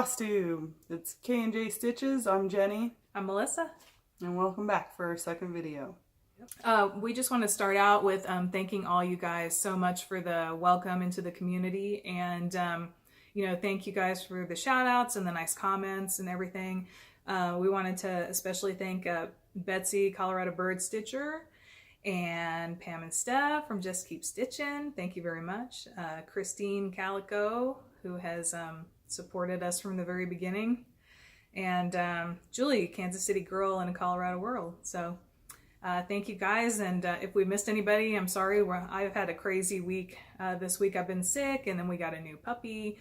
Flosstube. It's K&J Stitches. I'm Jenny. I'm Melissa. And welcome back for our second video. We just want to start out with thanking all you guys so much for the welcome into the community. And, thank you guys for the shout outs and the nice comments and everything. We wanted to especially thank Betsy, Colorado Bird Stitcher, and Pam and Steph from Just Keep Stitching. Thank you very much. Christine Calico, who has supported us from the very beginning. And Julie, Kansas City Girl in a Colorado World. So thank you guys. And if we missed anybody, I'm sorry. I've had a crazy week. This week I've been sick, and then we got a new puppy.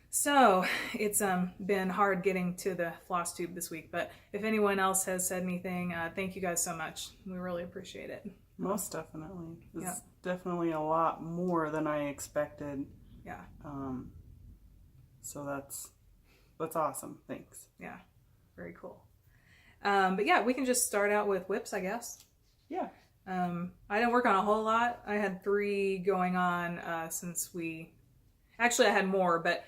So it's been hard getting to the floss tube this week. But if anyone else has said anything, thank you guys so much. We really appreciate it. Most definitely. It's definitely a lot more than I expected. Yeah. So that's awesome. Thanks. Yeah. Very cool. But yeah, we can just start out with whips, I guess. Yeah. I didn't work on a whole lot. I had 3 going on since actually I had more, but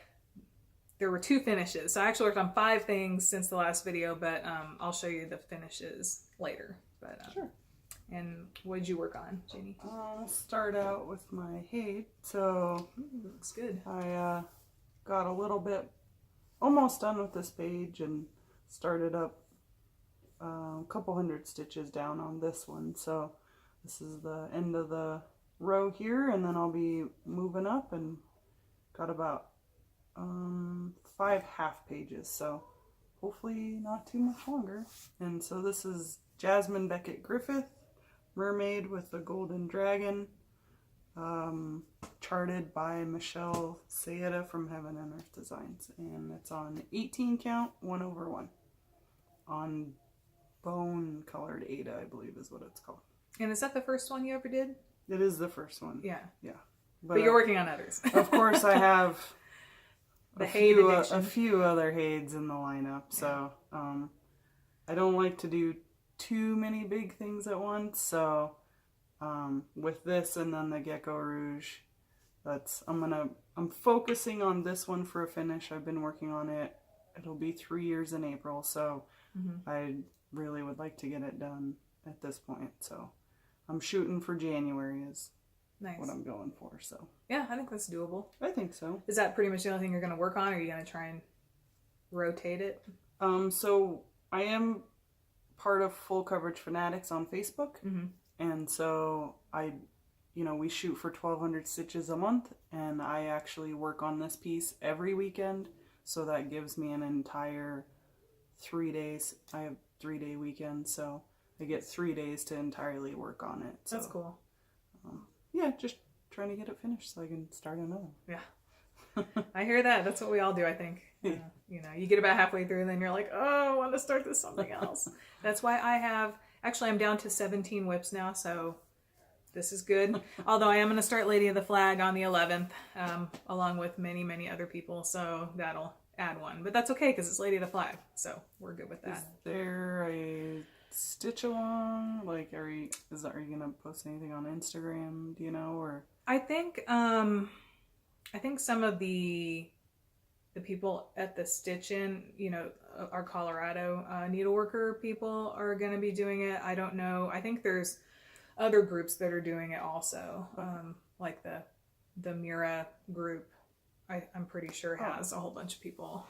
there were 2 finishes. So I actually worked on 5 things since the last video, but I'll show you the finishes later. But sure. And what did you work on, Jeni? I'll start out with my hate. So looks good. I got a little bit almost done with this page and started up a couple hundred stitches down on this one. So this is the end of the row here, and then I'll be moving up and got about 5 half pages, so hopefully not too much longer. And so this is Jasmine Beckett Griffith, Mermaid with the Golden Dragon, charted by Michelle Sayeda from Heaven and Earth Designs, and it's on 18 count 1/1 on bone colored Ada, I believe is what it's called. And is that the first one you ever did? It is the first one. Yeah. But you're working on others. Of course I have a few other Hades in the lineup, so I don't like to do too many big things at once, so with this and then the Gecko Rouge, I'm focusing on this one for a finish. I've been working on it. It'll be 3 years in April, so I really would like to get it done at this point, so I'm shooting for January is what I'm going for. So yeah, I think that's doable. I think so. Is that pretty much the only thing you're going to work on, or are you going to try and rotate it? So I am part of Full Coverage Fanatics on Facebook, and so we shoot for 1,200 stitches a month, and I actually work on this piece every weekend, so that gives me an entire 3 days. I have 3-day weekends, so I get 3 days to entirely work on it. So, that's cool. Yeah, just trying to get it finished so I can start another. Yeah. I hear that. That's what we all do, I think. You get about halfway through and then you're like, oh, I want to start this something else. That's why I'm down to 17 whips now, so this is good. Although I am going to start Lady of the Flag on the 11th, along with many, many other people, so that'll add one. But that's okay, because it's Lady of the Flag, so we're good with that. Is there a stitch along? Like, are you gonna post anything on Instagram? Do you know? Or I think some of the people at the Stitch-In, our Colorado needleworker people are gonna be doing it. I don't know. I think there's other groups that are doing it also, like the Mira group. I'm pretty sure has a whole bunch of people.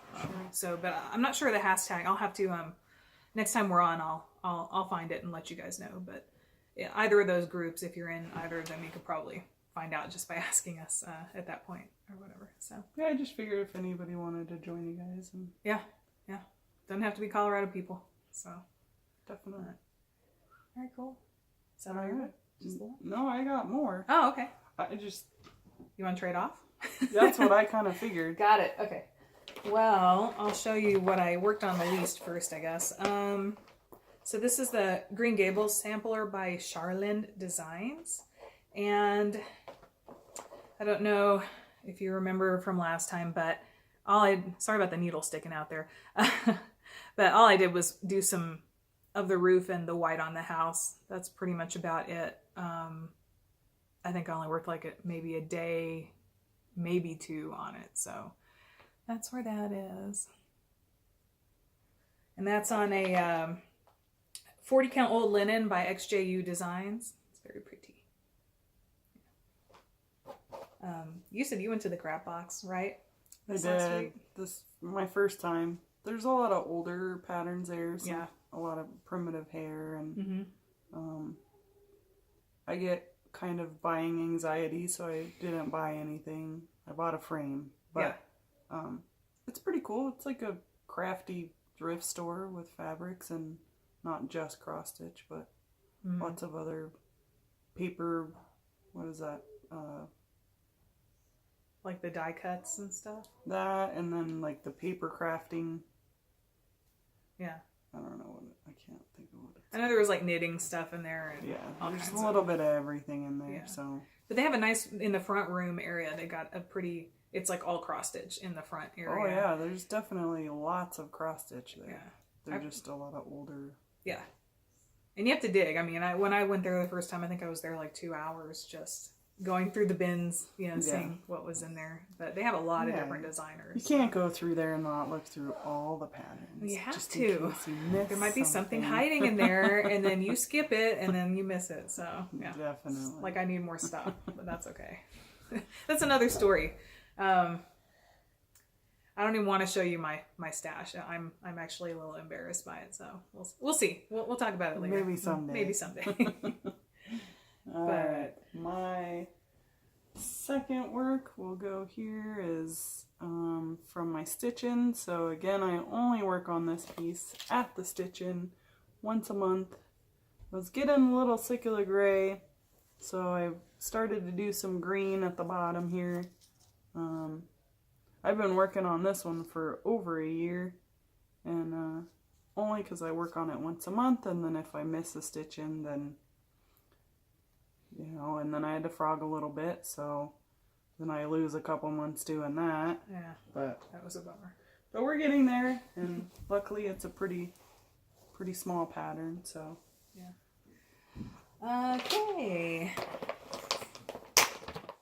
So, but I'm not sure the hashtag. I'll have to next time we're on, I'll find it and let you guys know. But yeah, either of those groups, if you're in either of them, you could probably find out just by asking us at that point or whatever. So yeah, I just figured if anybody wanted to join you guys, and yeah, doesn't have to be Colorado people. So definitely. All right, cool. Is that all right? No, I got more. Oh, okay. You want to trade off? That's what I kind of figured. Got it. Okay. Well, I'll show you what I worked on the least first, I guess. So this is the Green Gables sampler by Charlene Designs. And I don't know if you remember from last time, but sorry about the needle sticking out there. But all I did was do some of the roof and the white on the house. That's pretty much about it. I think I only worked maybe a day, maybe 2 on it. So That's where that is. And that's on a 40 count old linen by XJU Designs. It's very pretty. You said you went to the crap box, right? I did. This my first time. There's a lot of older patterns there. Yeah. A lot of primitive hair, and I get kind of buying anxiety, so I didn't buy anything. I bought a frame, but it's pretty cool. It's like a crafty thrift store with fabrics and not just cross stitch, but lots of other paper. What is that? Like the die cuts and stuff? That, and then like the paper crafting. Yeah. I don't know. I can't think of what it's. I know there was like knitting stuff in there. And there's a little bit of everything in there. Yeah. So. But they have a nice, in the front room area, they got a pretty, it's like all cross stitch in the front area. Oh yeah, there's definitely lots of cross stitch there. Yeah. They're just a lot of older. Yeah. And you have to dig. I mean, when I went there the first time, I think I was there like 2 hours just going through the bins, seeing what was in there. But they have a lot of different designers. You can't go through there and not look through all the patterns. You have to. There might be something hiding in there, and then you skip it, and then you miss it. So, yeah. Definitely. It's like I need more stuff, but that's okay. That's another story. I don't even want to show you my stash. I'm actually a little embarrassed by it, so we'll see. We'll talk about it later. Maybe someday. Maybe someday. Alright, my second work we'll go here is from my stitch-in. So again, I only work on this piece at the stitch-in once a month. I was getting a little sick of the gray, so I started to do some green at the bottom here. I've been working on this one for over a year, and only because I work on it once a month, and then if I miss a stitch-in, then and then I had to frog a little bit, so then I lose a couple months doing that. Yeah, but that was a bummer. But we're getting there, and luckily it's a pretty small pattern, so. Yeah. Okay.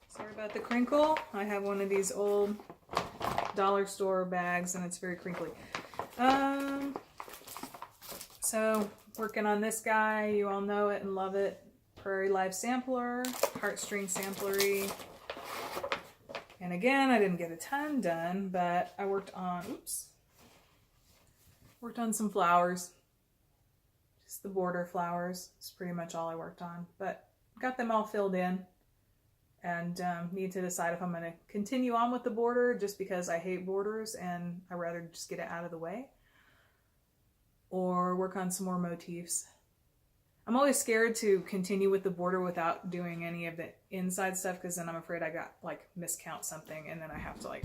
Sorry about the crinkle. I have one of these old dollar store bags, and it's very crinkly. So, working on this guy. You all know it and love it. Prairie Live Sampler, Heartstring Samplery. And again, I didn't get a ton done, but I worked on some flowers. Just the border flowers. It's pretty much all I worked on, but got them all filled in. And need to decide if I'm going to continue on with the border just because I hate borders and I'd rather just get it out of the way. Or work on some more motifs. I'm always scared to continue with the border without doing any of the inside stuff because then I'm afraid I got miscount something and then I have to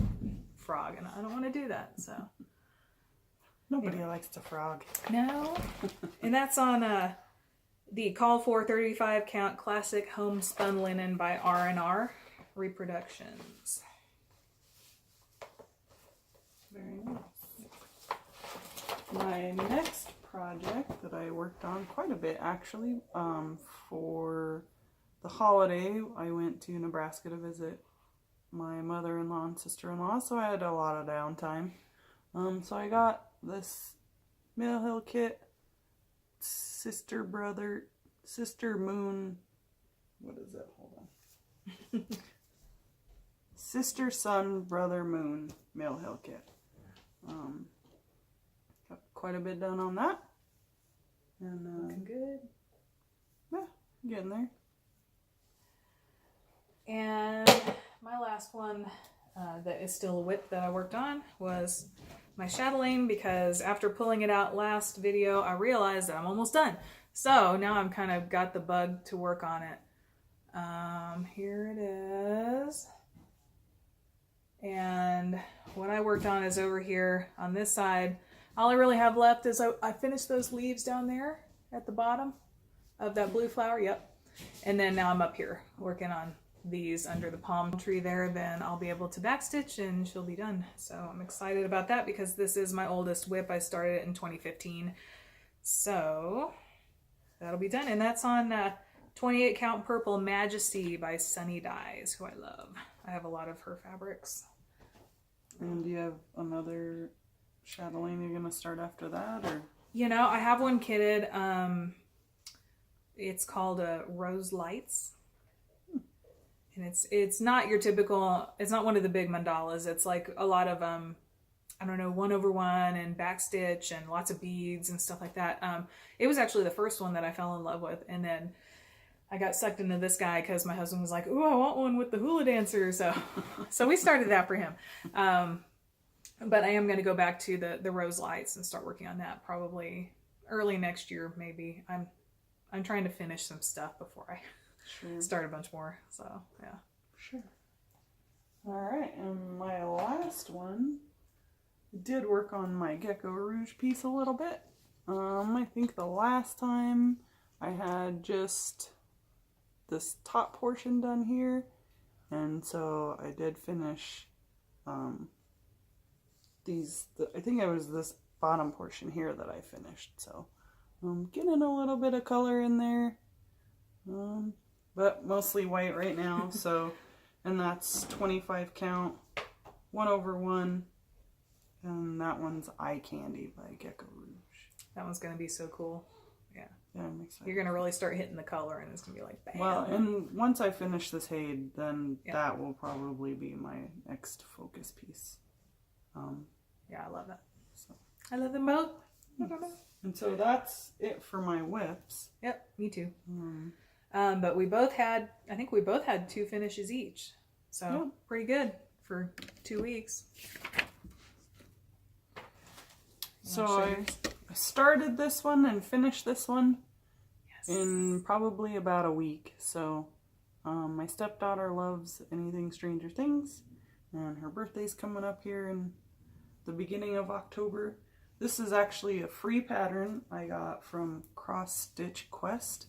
frog, and I don't want to do that. So nobody likes to frog. No. And that's on the Call for 35 count classic homespun linen by R&R Reproductions. Very nice. My next project that I worked on quite a bit actually, for the holiday I went to Nebraska to visit my mother-in-law and sister-in-law, so I had a lot of downtime. So I got this Mill Hill kit, Sister Moon, what is it? Hold on. Sister, Sun, Brother, Moon Mill Hill kit. Got quite a bit done on that. And looking good. Yeah, getting there. And my last one that is still a whip that I worked on was my chatelaine, because after pulling it out last video, I realized that I'm almost done. So now I'm kind of got the bug to work on it. Here it is. And what I worked on is over here on this side. All I really have left is I finished those leaves down there at the bottom of that blue flower. Yep. And then now I'm up here working on these under the palm tree there. Then I'll be able to backstitch and she'll be done. So I'm excited about that because this is my oldest whip. I started it in 2015. So that'll be done. And that's on 28 count purple Majesty by Sunny Dyes, who I love. I have a lot of her fabrics. And do you have another chatelaine you're gonna start after that, or? You know, I have one kitted. It's called Rose Lights. And it's not your typical, it's not one of the big mandalas. It's like a lot of, I don't know, 1/1 and backstitch and lots of beads and stuff like that. It was actually the first one that I fell in love with. And then I got sucked into this guy because my husband was like, "Ooh, I want one with the hula dancer." So we started that for him. But I am going to go back to the Rose Lights and start working on that probably early next year, maybe. I'm trying to finish some stuff before I start a bunch more. So, yeah. Sure. All right. And my last one, did work on my Gecko Rouge piece a little bit. I think the last time I had just this top portion done here. And so I did finish I think it was this bottom portion here that I finished. So I'm getting a little bit of color in there. But mostly white right now. So, and that's 25 count, 1/1. And that one's Eye Candy by Gecko Rouge. That one's going to be so cool. Yeah. Yeah, I'm excited. You're going to really start hitting the color and it's going to be like, bam. Well, and once I finish this Hade, then that will probably be my next focus piece. Yeah, I love that. So. I love them both. And so that's it for my whips. Yep, me too. But I think we both had 2 finishes each. So pretty good for 2 weeks. So I started this one and finished this one in probably about a week. So my stepdaughter loves anything Stranger Things, and her birthday's coming up here in the beginning of October. This is actually a free pattern I got from Cross Stitch Quest.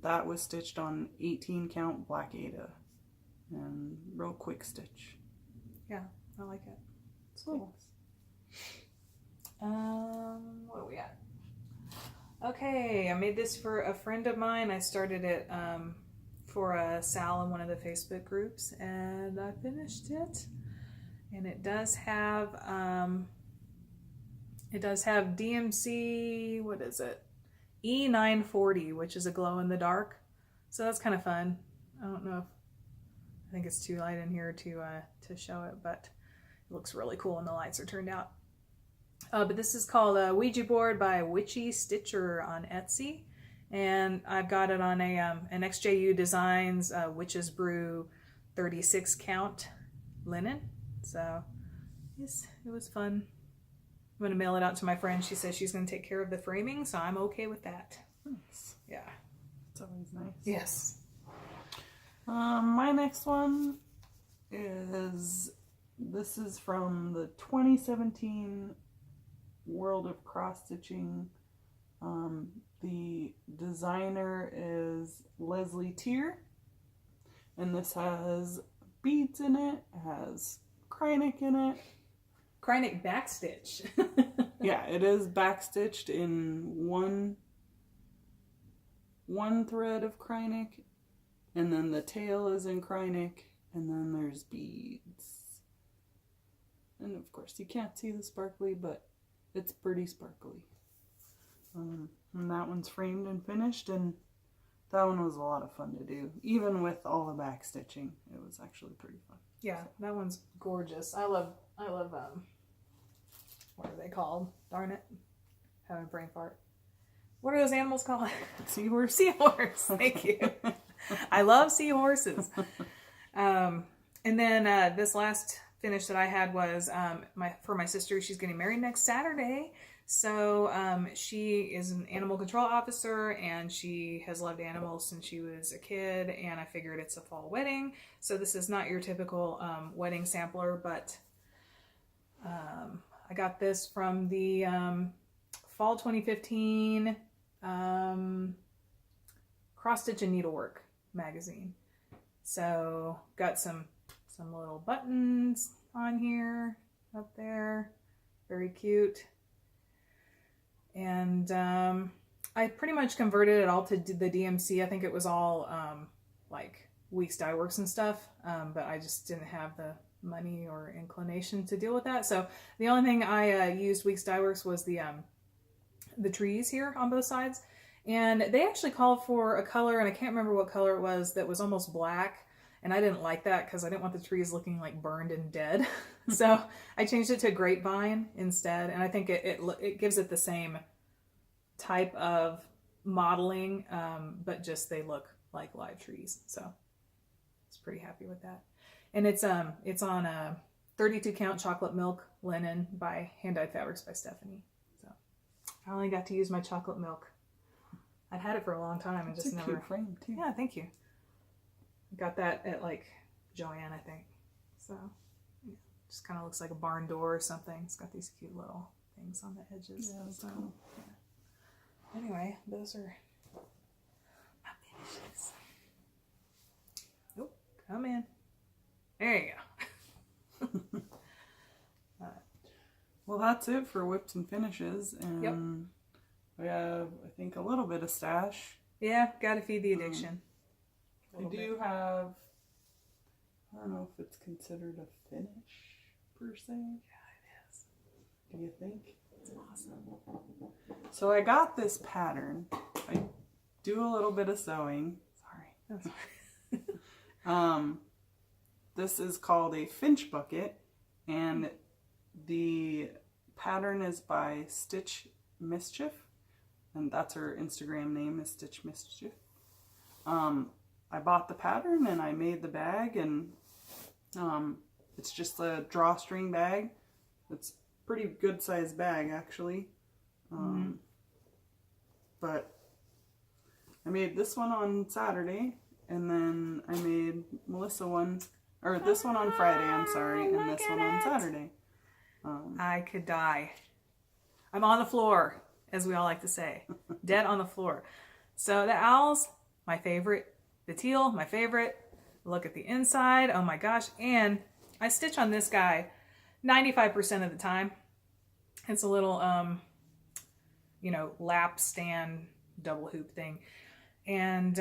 That was stitched on 18 count Black Ada and real quick stitch. Yeah, I like it. It's cool. What are we at? Okay, I made this for a friend of mine. I started it for Sal in one of the Facebook groups, and I finished it. And it does have DMC, what is it? E940, which is a glow in the dark. So that's kind of fun. I don't know if, I think it's too light in here to show it, but it looks really cool when the lights are turned out. But this is called a Ouija Board by Witchy Stitcher on Etsy. And I've got it on an XJU Designs Witch's Brew 36 count linen. So yes, it was fun. I'm going to mail it out to my friend. She says she's going to take care of the framing, so I'm okay with that. Nice. Yeah. It's always nice. Yes. My next one is, this is from the 2017 World of Cross Stitching. The designer is Leslie Tier, and this has beads in it, has Kreinik in it. Kreinik backstitch. Yeah, it is backstitched in one thread of Kreinik, and then the tail is in Kreinik, and then there's beads. And of course you can't see the sparkly, but it's pretty sparkly. And that one's framed and finished, and that one was a lot of fun to do. Even with all the back stitching, it was actually pretty fun. Yeah, that one's gorgeous. I love what are they called? Darn it. Having a brain fart. What are those animals called? Seahorse? Seahorse. Thank you. I love seahorses. And then this last finish that I had was for my sister. She's getting married next Saturday. So she is an animal control officer, and she has loved animals since she was a kid, and I figured it's a fall wedding. So this is not your typical wedding sampler, but I got this from the fall 2015 Cross Stitch and Needlework magazine. So got some little buttons on here, up there, very cute. And I pretty much converted it all to the DMC. I think it was all like Weeks Dye Works and stuff, but I just didn't have money or inclination to deal with that. So the only thing I used Weeks Dye Works was the trees here on both sides. And they actually called for a color, and I can't remember what color it was, that was almost black. And I didn't like that because I didn't want the trees looking like burned and dead. So I changed it to grapevine instead. And I think it gives it the same type of modeling, but just they look like live trees. So I was pretty happy with that. And it's on a 32 count chocolate milk linen by Hand Dyed Fabrics by Stephanie. So I only got to use my chocolate milk. I'd had it for a long time and It's just a never. cute frame too. Yeah, thank you. Got that at like Joann, I think. So yeah, just kind of looks like a barn door or something. It's got these cute little things on the edges. Yeah, that's so, cool. Yeah. Anyway, those are my finishes. Oh, come in. There you go. Well, that's it for whips and finishes, and Yep. we have, I think, a little bit of stash. Yeah, gotta feed the addiction. I do have, I don't know if it's considered a finish per se. Yeah, it is. Do you think? It's awesome. So I got this pattern. I do a little bit of sewing. Sorry. Oh, sorry. This is called a Finch bucket, and the pattern is by Stitch Mischief, and that's her Instagram name is Stitch Mischief. I bought the pattern and I made the bag, and it's just a drawstring bag. It's a pretty good sized bag actually. But I made this one on Saturday, and then I made Melissa one, or this one on Friday, I'm sorry, and this one on Saturday. I could die. I'm on the floor, as we all like to say. Dead on the floor. So the owls, my favorite. The teal, my favorite. Look at the inside. Oh my gosh. And I stitch on this guy 95% of the time. It's a little, lap stand double hoop thing. And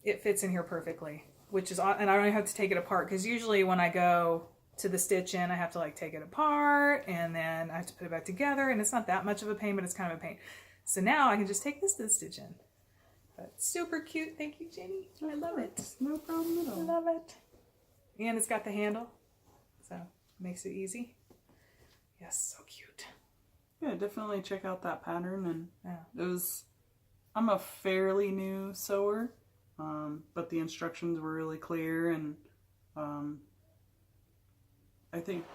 it fits in here perfectly, which is, and I don't even have to take it apart, because usually when I go to the stitch in, I have to like take it apart and then I have to put it back together, and it's not that much of a pain, but it's kind of a pain. So now I can just take this to the stitch in. But super cute. Thank you, Jeni. I love it. No problem at I all. love it. And it's got the handle, so it makes it easy. Yes, so cute. Yeah, definitely check out that pattern. And Yeah. I'm a fairly new sewer, but the instructions were really clear, and I think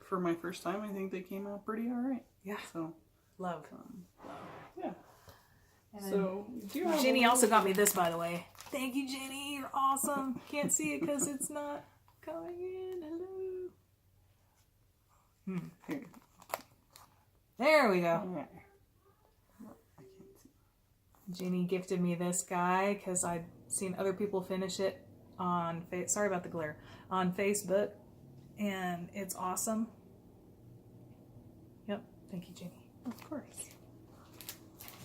for my first time, I think they came out pretty alright. Yeah. So, Love. yeah. And So, do you have Jeni also got me this, by the way. Thank you, Jeni. You're awesome. Can't see it because it's not coming in. Hello. Here. There we go. Yeah. I can't see. Jeni gifted me this guy because I'd seen other people finish it on sorry about the glare, on Facebook, and it's awesome. Yep. Thank you, Jeni. Of course.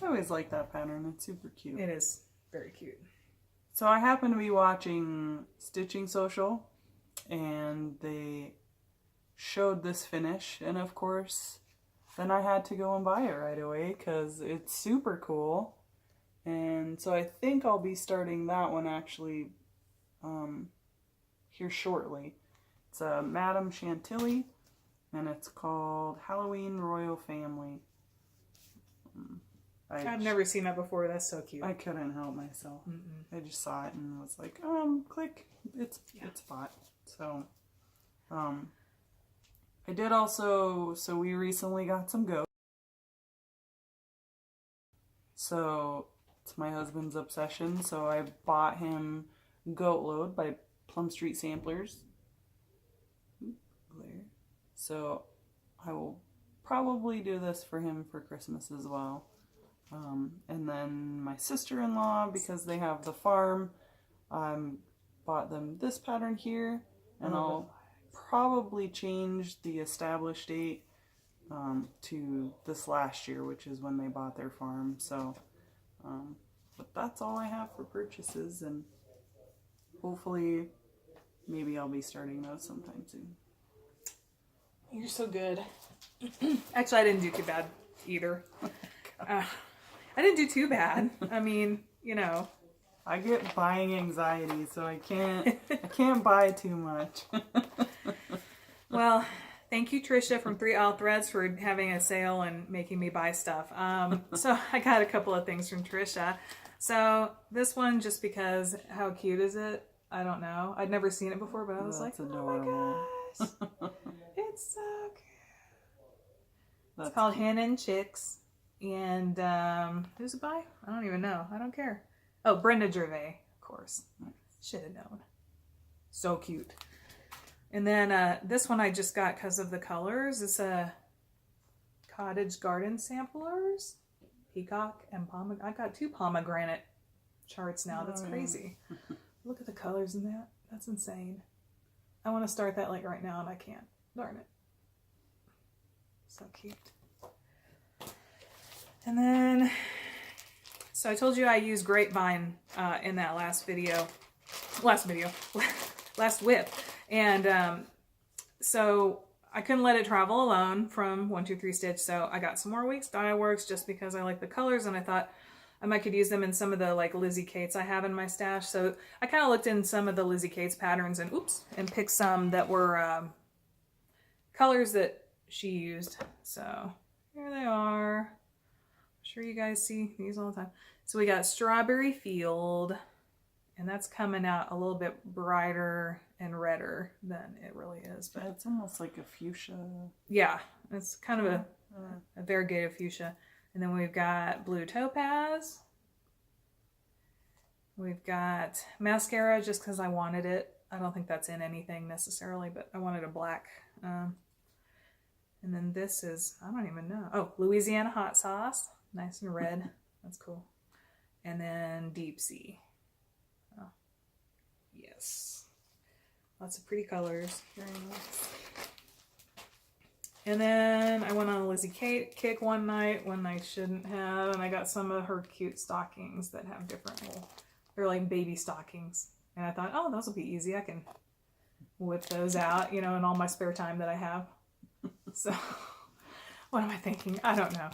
I always like that pattern. It's super cute. It is very cute. So I happen to be watching Stitching Social, and they showed this finish, and of course then I had to go and buy it right away because it's super cool. And so I think I'll be starting that one actually here shortly. It's a Madame Chantilly, and it's called Halloween Royal Family. I've never seen that before. That's so cute. I couldn't help myself. I just saw it and was like, click. It's bought. So, I did also, so we recently got some goats. So, it's my husband's obsession. So I bought him Goat Load by Plum Street Samplers. Glare. So I will probably do this for him for Christmas as well. And then my sister-in-law, because they have the farm, bought them this pattern here, and I'll probably change the established date to this last year, which is when they bought their farm. So, but that's all I have for purchases, and hopefully maybe I'll be starting those sometime soon. You're so good. Actually, I didn't do too bad either. I didn't do too bad. I mean, you know. I get buying anxiety, so I can't buy too much. Well, thank you, Trisha from 3 Aisle Threads, for having a sale and making me buy stuff. So I got a couple of things from Trisha. So this one, just because, how cute is it? I don't know. I'd never seen it before, but I was That's like, adorable. oh my gosh. It's so cute. That's It's called Hen and Chicks. And who's it by? I don't even know. I don't care. Oh, Brenda Gervais, of course. Should have known. So cute. And then this one I just got because of the colors. It's a Cottage Garden Samplers. Peacock and pomegranate. I got 2 pomegranate charts now. That's crazy. Look at the colors in that. That's insane. I want to start that like right now and I can't. Darn it. So cute. And then, so I told you I used grapevine in that last whip. And so I couldn't let it travel alone from 123 Stitch. So I got some more Weeks Dye Works just because I like the colors and I thought I might could use them in some of the like Lizzie Kates I have in my stash. So I kind of looked in some of the Lizzie Kates patterns and picked some that were colors that she used. So here they are. I'm sure you guys see these all the time. So we got Strawberry Field, and that's coming out a little bit brighter and redder than it really is. But it's almost like a fuchsia. Yeah, it's kind of a variegated fuchsia. And then we've got Blue Topaz. We've got Mascara just because I wanted it. I don't think that's in anything necessarily, but I wanted a black. And then this is, I don't even know. Oh, Louisiana Hot Sauce. Nice and red. That's cool. And then Deep Sea. Oh, yes. Lots of pretty colors. Very nice. And then I went on a Lizzie Kate kick one night when I shouldn't have, and I got some of her cute stockings that have different little, they're like baby stockings. And I thought, oh, those will be easy. I can whip those out, you know, in all my spare time that I have. So, what am I thinking? I don't know.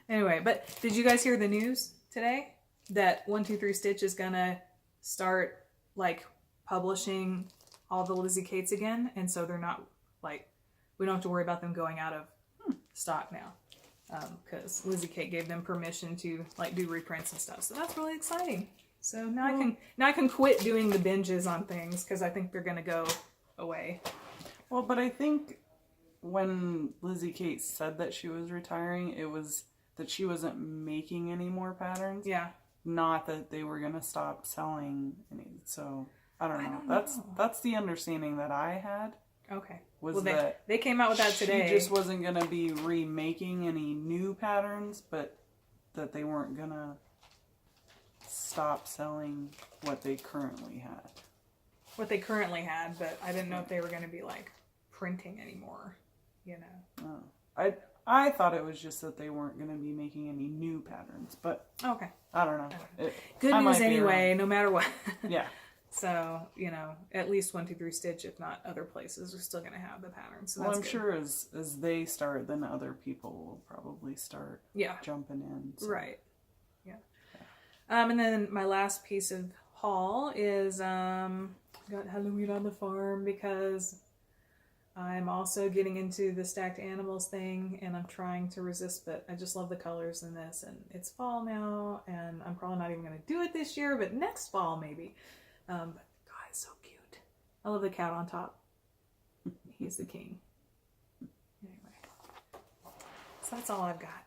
Anyway, but did you guys hear the news today that 123 Stitch is gonna start like publishing all the Lizzie Kates again, and so they're not like, we don't have to worry about them going out of stock now, because Lizzie Kate gave them permission to like do reprints and stuff. So that's really exciting. So now I can quit doing the binges on things because I think they're gonna go away. Well, but I think when Lizzie Kate said that she was retiring, it was that she wasn't making any more patterns. Yeah. Not that they were gonna stop selling any. So I don't know. That's the understanding that I had. Okay. Was that they came out with that today. She just wasn't gonna be remaking any new patterns, but that they weren't gonna stop selling what they currently had. What they currently had, but I didn't know if they were gonna be like printing anymore. You know. Oh. I thought it was just that they weren't going to be making any new patterns, but okay. I don't know. Good news anyway, no matter what. Yeah. So, you know, at least 123 Stitch, if not other places, are still going to have the patterns. So well, I'm sure as they start, then other people will probably start jumping in. So. Right. Yeah. And then my last piece of haul is got Halloween on the Farm because I'm also getting into the stacked animals thing, and I'm trying to resist, but I just love the colors in this, and it's fall now, and I'm probably not even going to do it this year, but next fall maybe. But God, it's so cute. I love the cat on top. He's the king. Anyway, so that's all I've got.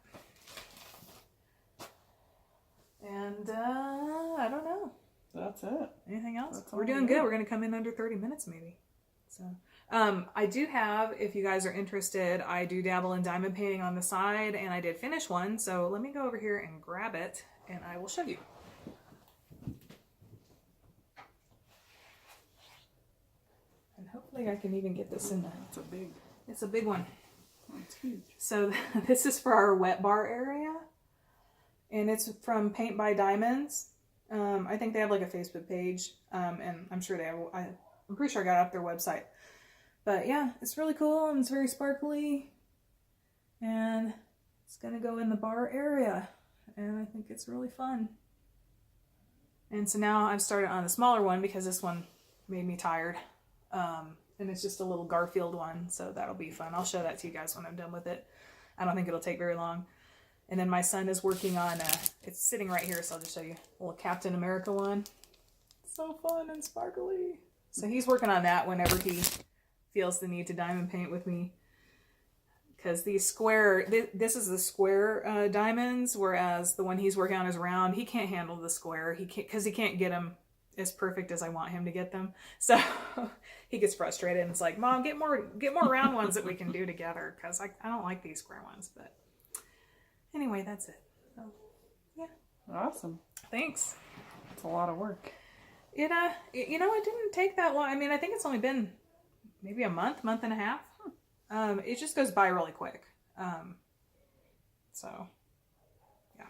And I don't know. That's it. Anything else? We're doing good. We're going to come in under 30 minutes maybe. So. I do have, if you guys are interested, I do dabble in diamond painting on the side, and I did finish one, so let me go over here and grab it, and I will show you. And hopefully I can even get this in there. It's a big one. It's huge. So this is for our wet bar area, and it's from Paint by Diamonds. I think they have like a Facebook page, and I'm sure they have, I'm pretty sure I got it off their website. But yeah, it's really cool and it's very sparkly. And it's going to go in the bar area. And I think it's really fun. And so now I've started on a smaller one because this one made me tired. And it's just a little Garfield one. So that'll be fun. I'll show that to you guys when I'm done with it. I don't think it'll take very long. And then my son is working on, it's sitting right here, so I'll just show you. A little Captain America one. So fun and sparkly. So he's working on that whenever he feels the need to diamond paint with me. Because these square, this is the square diamonds, whereas the one he's working on is round. He can't handle the square, because he can't get them as perfect as I want him to get them. So he gets frustrated and it's like, Mom, get more round ones that we can do together, because I don't like these square ones. But anyway, that's it. So, yeah. Awesome. Thanks. It's a lot of work. It didn't take that long. I mean, I think it's only been maybe a month and a half. It just goes by really quick. So, yeah.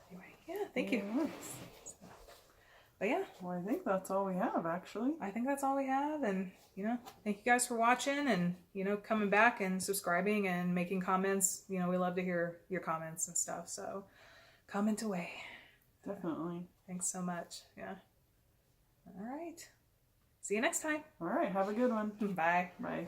Anyway, yeah, thank you. Yes. But yeah. Well, I think that's all we have, actually. I think that's all we have. And, thank you guys for watching and, coming back and subscribing and making comments. We love to hear your comments and stuff. So, comment away. Definitely. Thanks so much. Yeah. All right. See you next time. All right. Have a good one. Bye. Bye.